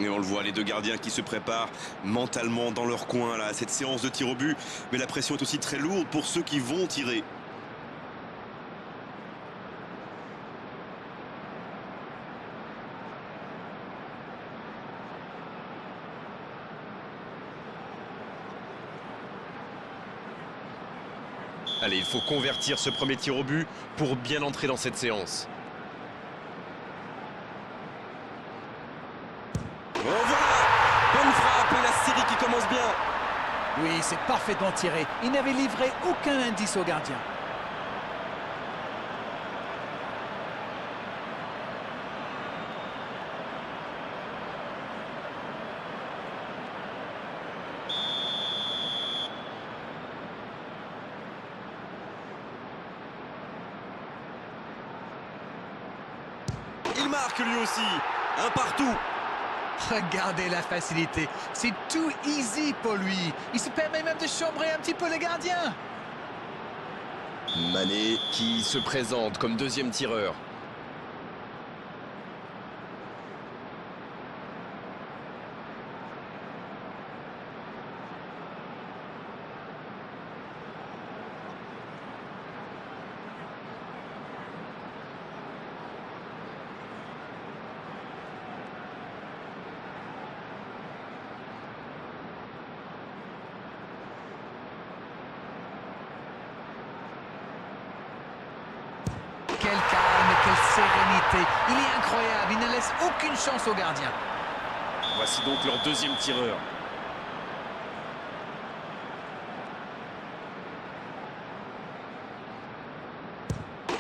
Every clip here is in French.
Et on le voit, les deux gardiens qui se préparent mentalement dans leur coin là, à cette séance de tir au but. Mais la pression est aussi très lourde pour ceux qui vont tirer. Allez, il faut convertir ce premier tir au but pour bien entrer dans cette séance. Oh voilà! Bonne frappe et la série qui commence bien. Oui, c'est parfaitement tiré. Il n'avait livré aucun indice au gardien. Il marque lui aussi. Un partout. Regardez la facilité. C'est tout easy pour lui. Il se permet même de chambrer un petit peu le gardien. Mané qui se présente comme deuxième tireur. Quel calme, quelle sérénité. Il est incroyable. Il ne laisse aucune chance au gardien. Voici donc leur deuxième tireur.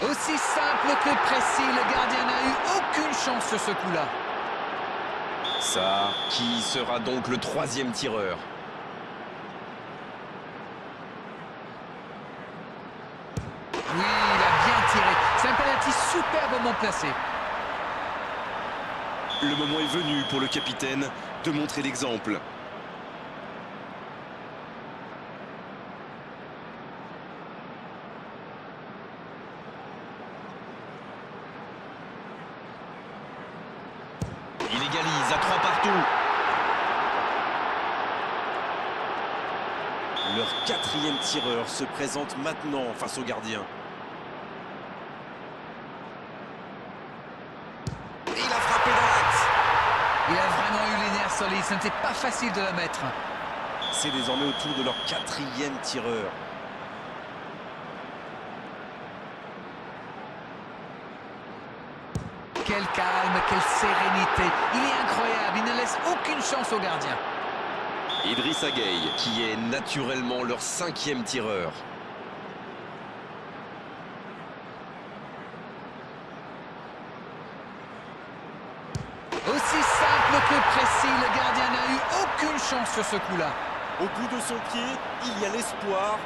Aussi simple que précis, le gardien n'a eu aucune chance sur ce coup-là. Ça, qui sera donc le troisième tireur? Oui, il a bien tiré. C'est un penalty superbement placé. Le moment est venu pour le capitaine de montrer l'exemple. Il égalise à 3 partout. Leur quatrième tireur se présente maintenant face au gardien. Il a frappé dans l'axe. Il a vraiment eu les nerfs solides. Ce n'était pas facile de la mettre. C'est désormais au tour de leur quatrième tireur. Quel calme, quelle sérénité. Il est incroyable. Il ne laisse aucune chance au gardien. Idrissa Gueye. Qui est naturellement leur cinquième tireur. Aussi simple que précis, le gardien n'a eu aucune chance sur ce coup-là. Au bout de son pied, il y a l'espoir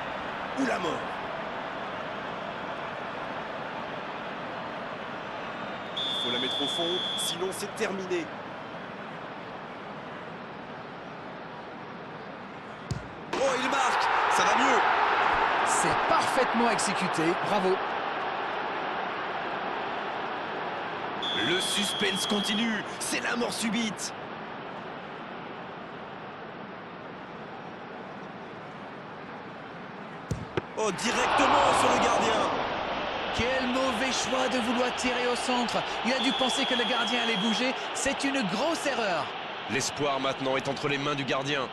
ou la mort. Il faut la mettre au fond, sinon c'est terminé. Oh, il marque! Ça va mieux! C'est parfaitement exécuté. Bravo. Le suspense continue, c'est la mort subite. Oh, directement sur le gardien. Quel mauvais choix de vouloir tirer au centre. Il a dû penser que le gardien allait bouger. C'est une grosse erreur. L'espoir maintenant est entre les mains du gardien.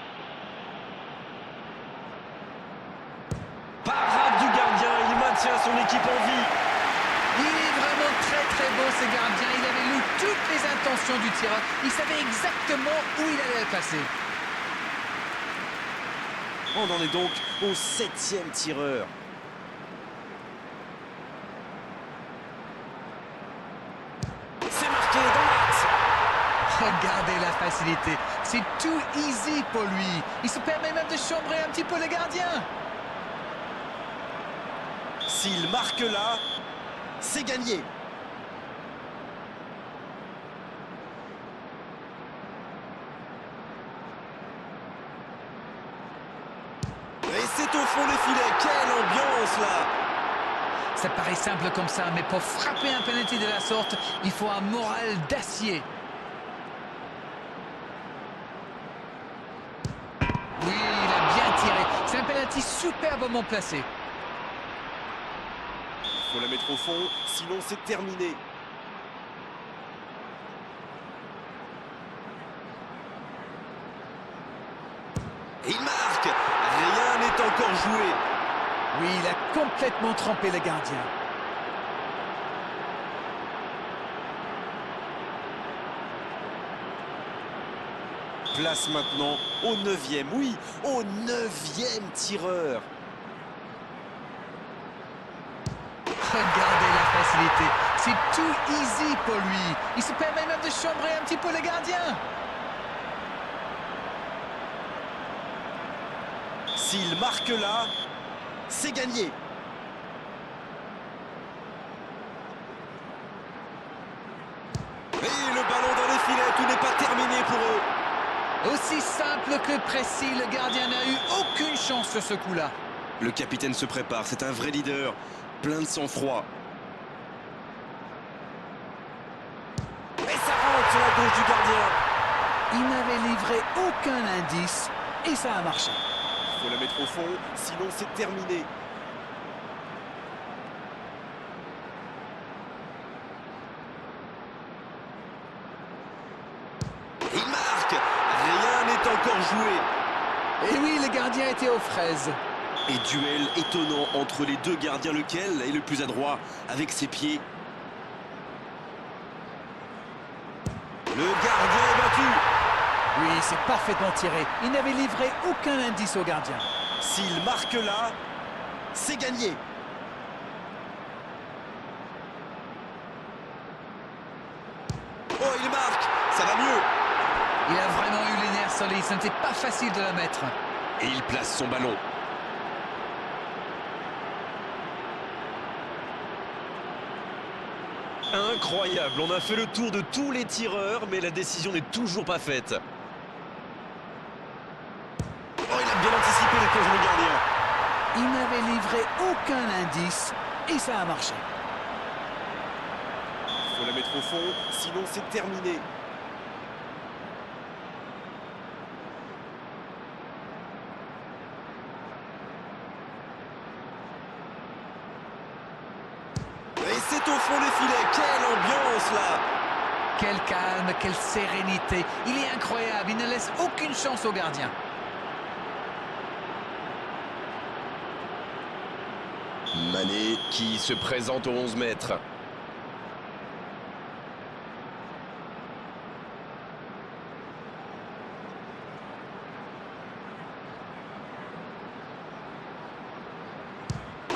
Parade du gardien, il maintient son équipe en vie. Il est vraiment très beau ce gardien. Il avait lu toutes les intentions du tireur. Il savait exactement où il allait passer. On en est donc au septième tireur. C'est marqué dans l'axe. Regardez la facilité. C'est tout easy pour lui. Il se permet même de chambrer un petit peu le gardien. S'il marque là, c'est gagné. Et c'est au fond des filets. Quelle ambiance là! Ça paraît simple comme ça, mais pour frapper un penalty de la sorte, il faut un moral d'acier. penalty superbement placé. Il faut la mettre au fond, sinon c'est terminé. Et il marque. Rien n'est encore joué. Oui, il a complètement trempé le gardien. Place maintenant au 9e, oui, au 9e tireur. Regardez la facilité, c'est tout easy pour lui. Il se permet même de chambrer un petit peu le gardien. S'il marque là, c'est gagné. Et le ballon dans les filets, tout n'est pas terminé pour eux. Aussi simple que précis, le gardien n'a eu aucune chance sur ce coup-là. Le capitaine se prépare, c'est un vrai leader, plein de sang-froid. Et ça rentre sur la gauche du gardien. Il n'avait livré aucun indice et ça a marché. Il faut la mettre au fond, sinon c'est terminé. Il marque. Rien n'est encore joué. Et oui, le gardien était aux fraises. Et duel étonnant entre les deux gardiens, lequel est le plus adroit avec ses pieds. Le gardien est battu. Oui, c'est parfaitement tiré. Il n'avait livré aucun indice au gardien. S'il marque là, c'est gagné. Oh, il marque. Ça va mieux. Il a vraiment eu les nerfs solides, ce n'était pas facile de la mettre. Et il place son ballon. Incroyable, on a fait le tour de tous les tireurs, mais la décision n'est toujours pas faite. Oh, il a bien anticipé le plongeon du gardien. Il n'avait livré aucun indice et ça a marché. Il faut la mettre au fond, sinon c'est terminé. Et c'est au fond des filets. Quelle ambiance là! Quel calme, quelle sérénité. Il est incroyable, il ne laisse aucune chance au gardien. Mané qui se présente aux 11 mètres.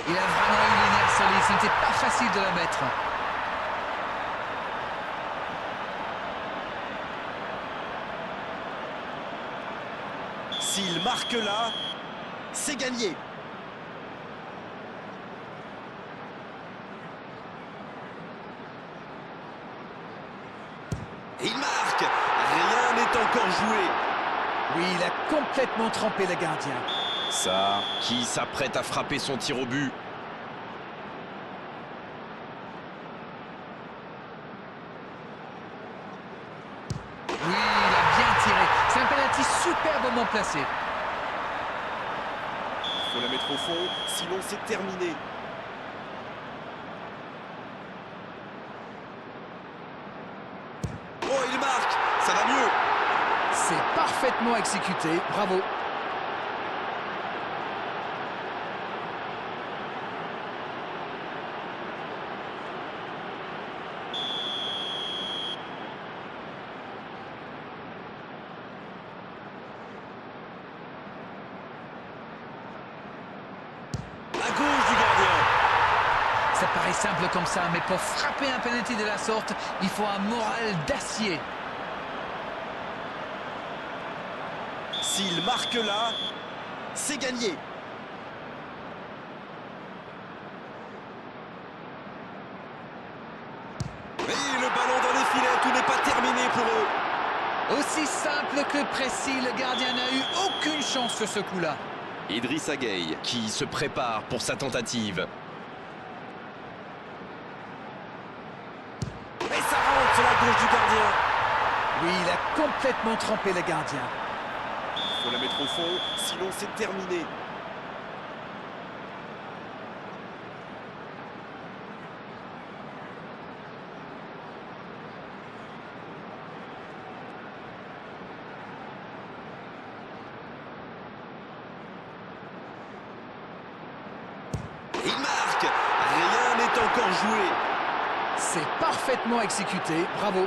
Il a vraiment eu les nerfs solides, ce n'était pas facile de la mettre. S'il marque là, c'est gagné. Et il marque. Rien n'est encore joué. Oui, il a complètement trempé le gardien. Ça, qui s'apprête à frapper son tir au but. Oui, il a bien tiré. C'est un penalty superbement placé. Il faut la mettre au fond, sinon c'est terminé. Oh, il marque. Ça va mieux. C'est parfaitement exécuté, bravo. À gauche du gardien. Ça paraît simple comme ça, mais pour frapper un penalty de la sorte, il faut un moral d'acier. S'il marque là, c'est gagné. Et le ballon dans les filets, tout n'est pas terminé pour eux. Aussi simple que précis, le gardien n'a eu aucune chance sur ce coup-là. Idrissa Gueye qui se prépare pour sa tentative. Et ça rentre sur la gauche du gardien. Oui, il a complètement trempé le gardien. Il faut la mettre au fond, sinon c'est terminé. Et il marque. Rien n'est encore joué. C'est parfaitement exécuté, bravo.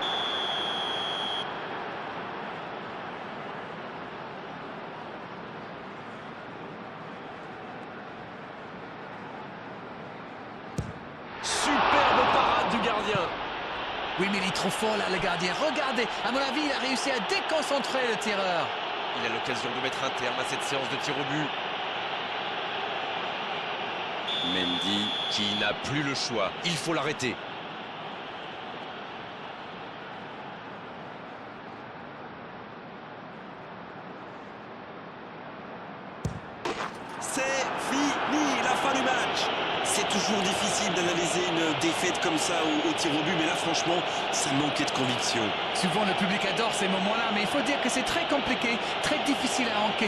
Superbe parade du gardien. Oui, mais il est trop fort là, le gardien. Regardez, à mon avis, il a réussi à déconcentrer le tireur. Il a l'occasion de mettre un terme à cette séance de tir au but. Mendy qui n'a plus le choix. Il faut l'arrêter. C'est fini, la fin du match. C'est toujours difficile d'analyser une défaite comme ça au tir au but, mais là franchement, ça manquait de conviction. Souvent, le public adore ces moments-là, mais il faut dire que c'est très compliqué, très difficile à encaisser.